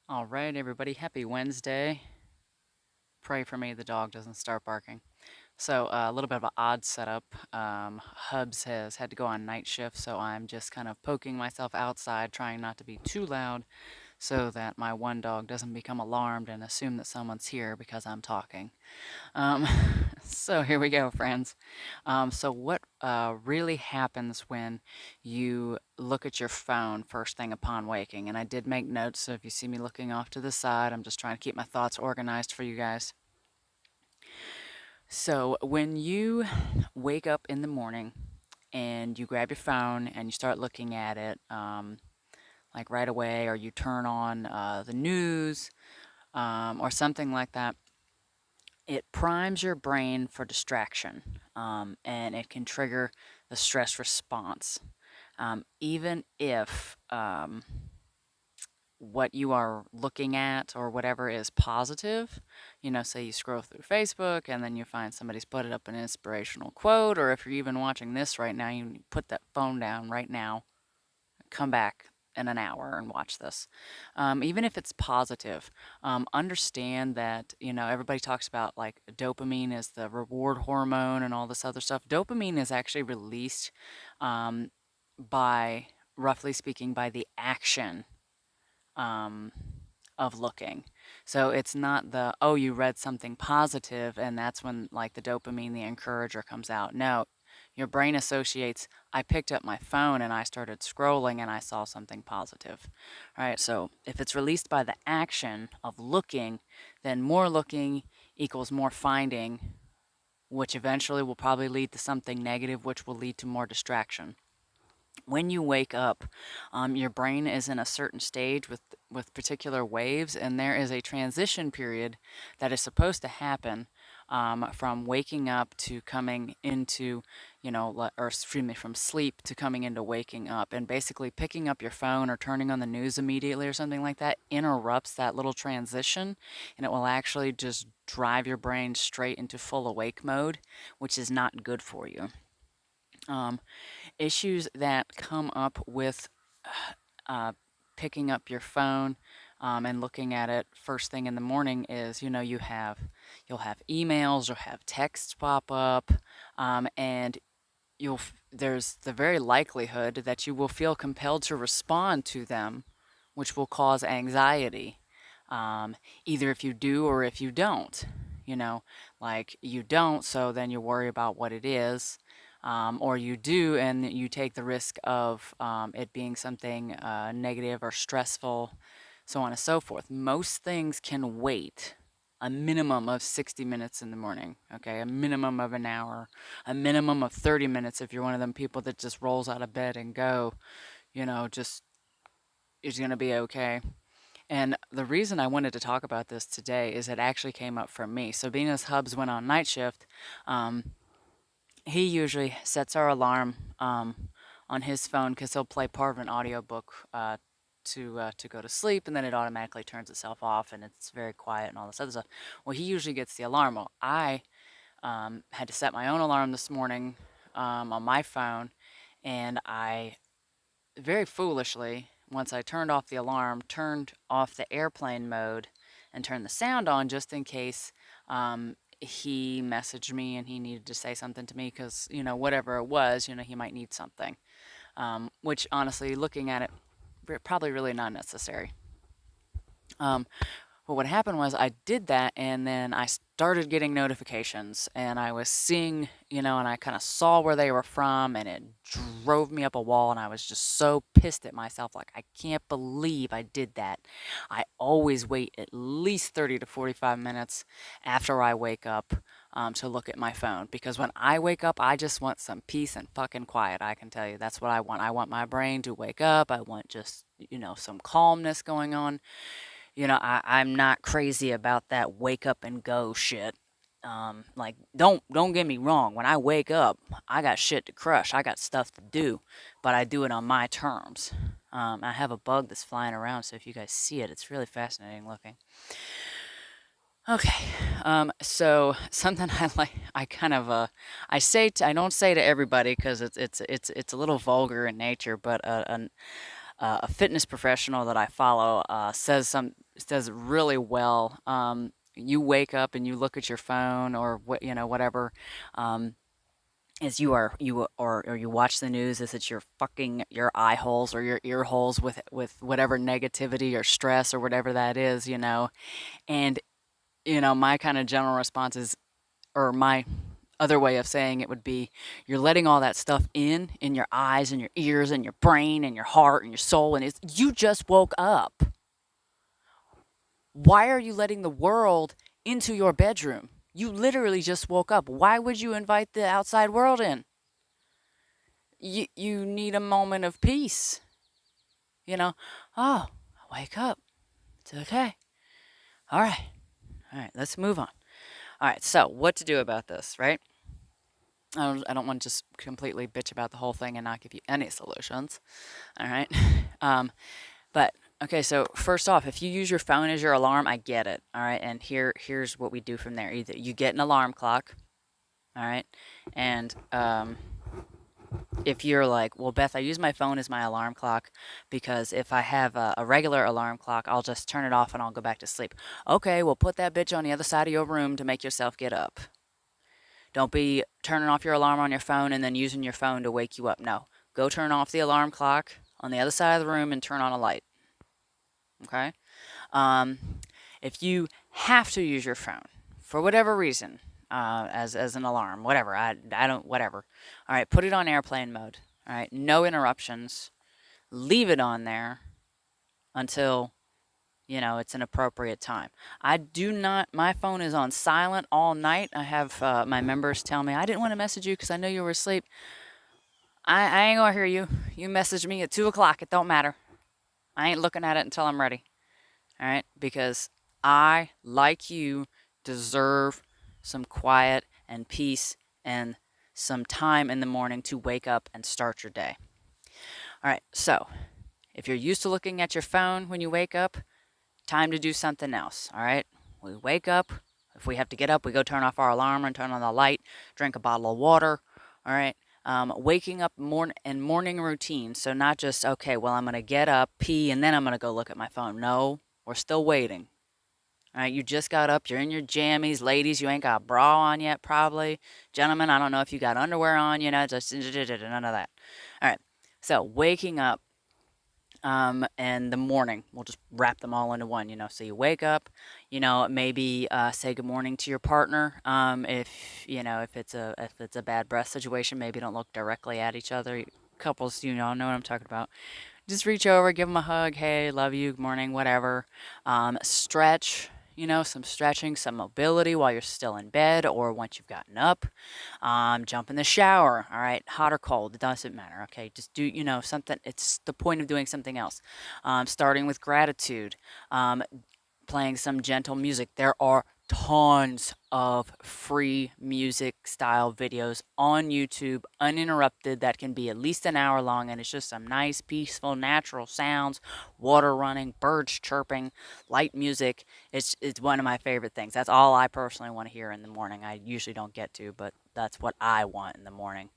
All right, everybody, happy Wednesday. Pray for me the dog doesn't start barking. So, a little bit of an odd setup. Hubs has had to go on night shift, so I'm just kind of poking myself outside, trying not to be too loud so that my one dog doesn't become alarmed and assume that someone's here because I'm talking. Um, so here we go, friends. So what really happens when you look at your phone first thing upon waking? And I did make notes, so if you see me looking off to the side, I'm just trying to keep my thoughts organized for you guys. So when you wake up in the morning and you grab your phone and you start looking at it, like right away, or you turn on the news or something like that, it primes your brain for distraction, and it can trigger the stress response. Even if what you are looking at or whatever is positive, say you scroll through Facebook and then you find somebody's put it up an inspirational quote, or if you're even watching this right now, you put that phone down right now, come back in an hour and watch this. Even if it's positive, understand that, everybody talks about like dopamine is the reward hormone and all this other stuff. Dopamine is actually released um, by, roughly speaking, by the action um, of looking. So it's not the, oh, you read something positive and that's when like the dopamine, the encourager comes out. No, your brain associates, I picked up my phone and I started scrolling and I saw something positive. All right, so if it's released by the action of looking, then more looking equals more finding, which eventually will probably lead to something negative, which will lead to more distraction. When you wake up, your brain is in a certain stage with particular waves, and there is a transition period that is supposed to happen from waking up to coming into, or excuse me, from sleep to coming into waking up. And basically, picking up your phone or turning on the news immediately or something like that interrupts that little transition, and it will actually just drive your brain straight into full awake mode, which is not good for you. Um, Issues that come up with uh, picking up your phone and looking at it first thing in the morning is, you'll have emails or have texts pop up, and there's the very likelihood that you will feel compelled to respond to them, which will cause anxiety, either if you do or if you don't. Like you don't, so then you worry about what it is, or you do and you take the risk of it being something negative or stressful, so on and so forth. Most things can wait a minimum of 60 minutes in the morning, okay? A minimum of an hour, a minimum of 30 minutes if you're one of them people that just rolls out of bed and go, just is going to be okay. And the reason I wanted to talk about this today is it actually came up for me. So being as Hubs went on night shift, um, he usually sets our alarm on his phone because he'll play part of an audiobook to go to sleep, and then it automatically turns itself off, and it's very quiet and all this other stuff. Well, he usually gets the alarm. Well, I had to set my own alarm this morning on my phone, and I very foolishly, once I turned off the alarm, turned off the airplane mode and turned the sound on just in case he messaged me and he needed to say something to me because, whatever it was, he might need something. Which honestly, looking at it, probably really not necessary. Um, but what happened was I did that and then I started getting notifications and I was seeing, and I kind of saw where they were from and it drove me up a wall and I was just so pissed at myself. Like, I can't believe I did that. I always wait at least 30 to 45 minutes after I wake up to look at my phone because when I wake up, I just want some peace and fucking quiet. I can tell you that's what I want. I want my brain to wake up. I want just, some calmness going on. I'm not crazy about that wake up and go shit. Like don't get me wrong. When I wake up, I got shit to crush. I got stuff to do, but I do it on my terms. I have a bug that's flying around, so if you guys see it, it's really fascinating looking. Okay, so something I like, I kind of, I don't say to everybody because it's a little vulgar in nature, but a fitness professional that I follow says really well. You wake up and you look at your phone or whatever. Is or you watch the news, is it your fucking your eye holes or your ear holes with whatever negativity or stress or whatever that is, and my kind of general response is, or my other way of saying it would be, you're letting all that stuff in your eyes and your ears and your brain and your heart and your soul, and you just woke up. Why are you letting the world into your bedroom? You literally just woke up. Why would you invite the outside world in? You need a moment of peace. Oh, I wake up. It's okay. All right. All right, let's move on. All right, so what to do about this, right? I don't want to just completely bitch about the whole thing and not give you any solutions. All right. But okay, so first off, if you use your phone as your alarm, I get it. All right, and here's what we do from there. Either you get an alarm clock, all right, and if you're like, well, Beth, I use my phone as my alarm clock because if I have a regular alarm clock, I'll just turn it off and I'll go back to sleep. Okay, well, put that bitch on the other side of your room to make yourself get up. Don't be turning off your alarm on your phone and then using your phone to wake you up. No, go turn off the alarm clock on the other side of the room and turn on a light. Okay? If you have to use your phone for whatever reason, as an alarm, whatever, I don't, whatever. All right, put it on airplane mode. All right, no interruptions. Leave it on there until it's an appropriate time. I do not, my phone is on silent all night. I have my members tell me, I didn't want to message you because I know you were asleep. I ain't gonna hear you. You message me at 2 o'clock. It don't matter. I ain't looking at it until I'm ready. All right? Because I, like you, deserve some quiet and peace and some time in the morning to wake up and start your day. All right, so if you're used to looking at your phone when you wake up, time to do something else. All right, we wake up. If we have to get up, we go turn off our alarm and turn on the light, drink a bottle of water. All right, waking up morning routine. So not just, okay, well, I'm going to get up, pee, and then I'm going to go look at my phone. No, we're still waiting. All right, you just got up. You're in your jammies. Ladies, you ain't got a bra on yet, probably. Gentlemen, I don't know if you got underwear on, just none of that. All right, so waking up and the morning, we'll just wrap them all into one, so you wake up, maybe say good morning to your partner. If it's a bad breath situation, maybe don't look directly at each other. Couples, know what I'm talking about. Just reach over, give them a hug. Hey, love you, good morning, whatever. Stretch, some stretching, some mobility while you're still in bed or once you've gotten up. Jump in the shower, all right, hot or cold, it doesn't matter, okay? Just do, something. It's the point of doing something else. Starting with gratitude, playing some gentle music. There are tons of free music style videos on YouTube, uninterrupted, that can be at least an hour long, and it's just some nice, peaceful, natural sounds, water running, birds chirping, light music. It's one of my favorite things. That's all I personally want to hear in the morning. I usually don't get to, but that's what I want in the morning.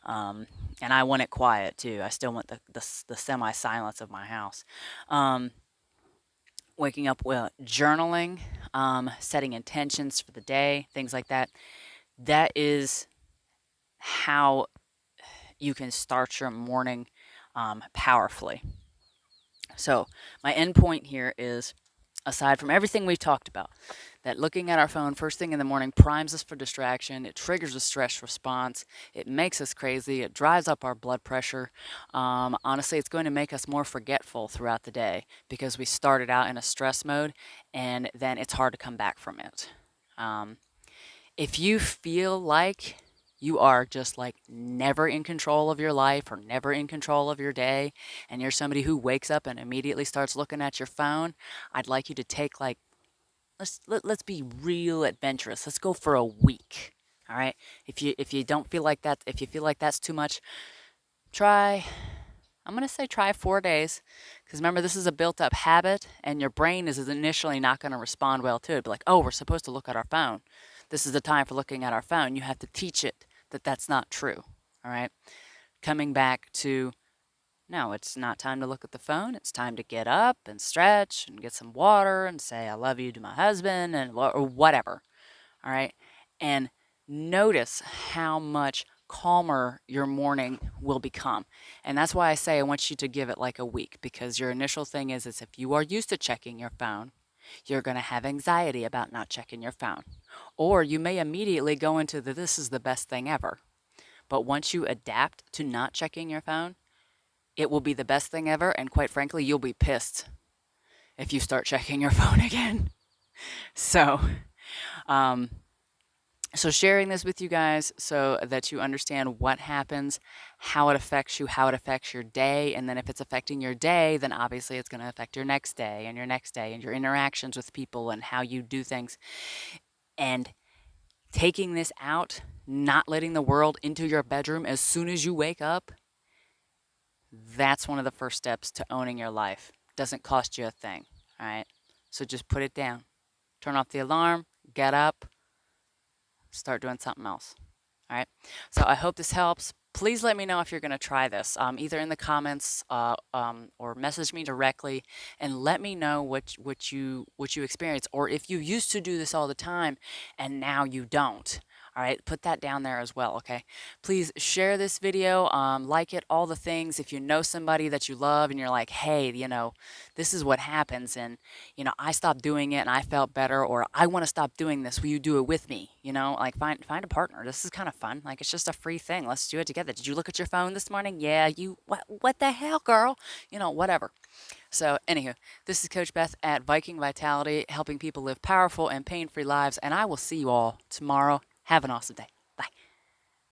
And I want it quiet too. I still want the semi-silence of my house. Waking up with journaling, setting intentions for the day, things like that. That is how you can start your morning powerfully. So my end point here is, aside from everything we've talked about, that looking at our phone first thing in the morning primes us for distraction. It triggers a stress response. It makes us crazy. It drives up our blood pressure. Honestly, it's going to make us more forgetful throughout the day because we started out in a stress mode and then it's hard to come back from it. If you feel like you are just like never in control of your life or never in control of your day, and you're somebody who wakes up and immediately starts looking at your phone, I'd like you to take let's be real adventurous. Let's go for a week. All right. If you don't feel like that, if you feel like that's too much, try 4 days. Because remember, this is a built-up habit, and your brain is initially not going to respond well to it. Be like, oh, we're supposed to look at our phone. This is the time for looking at our phone. You have to teach it that that's not true. All right. Coming back to No, it's not time to look at the phone. It's time to get up and stretch and get some water and say I love you to my husband and or whatever. All right. And notice how much calmer your morning will become. And that's why I say I want you to give it like a week, because your initial thing is if you are used to checking your phone, you're going to have anxiety about not checking your phone. Or you may immediately go into this is the best thing ever. But once you adapt to not checking your phone, it will be the best thing ever. And quite frankly, you'll be pissed if you start checking your phone again. So, um, so sharing this with you guys so that you understand what happens, how it affects you, how it affects your day, and then if it's affecting your day, then obviously it's going to affect your next day and your next day and your interactions with people and how you do things. And taking this out, not letting the world into your bedroom as soon as you wake up, that's one of the first steps to owning your life. Doesn't cost you a thing, all right? So just put it down. Turn off the alarm, get up, start doing something else. All right. So I hope this helps. Please let me know if you're going to try this, either in the comments or message me directly, and let me know what you experience, or if you used to do this all the time and now you don't. All right, put that down there as well, okay? Please share this video, like it, all the things. If you know somebody that you love and you're like, hey, this is what happens, and, I stopped doing it and I felt better, or I want to stop doing this. Will you do it with me? Like find a partner. This is kind of fun. Like, it's just a free thing. Let's do it together. Did you look at your phone this morning? Yeah, what the hell, girl? Whatever. So, anywho, this is Coach Beth at Viking Vitality, helping people live powerful and pain-free lives, and I will see you all tomorrow. Have an awesome day.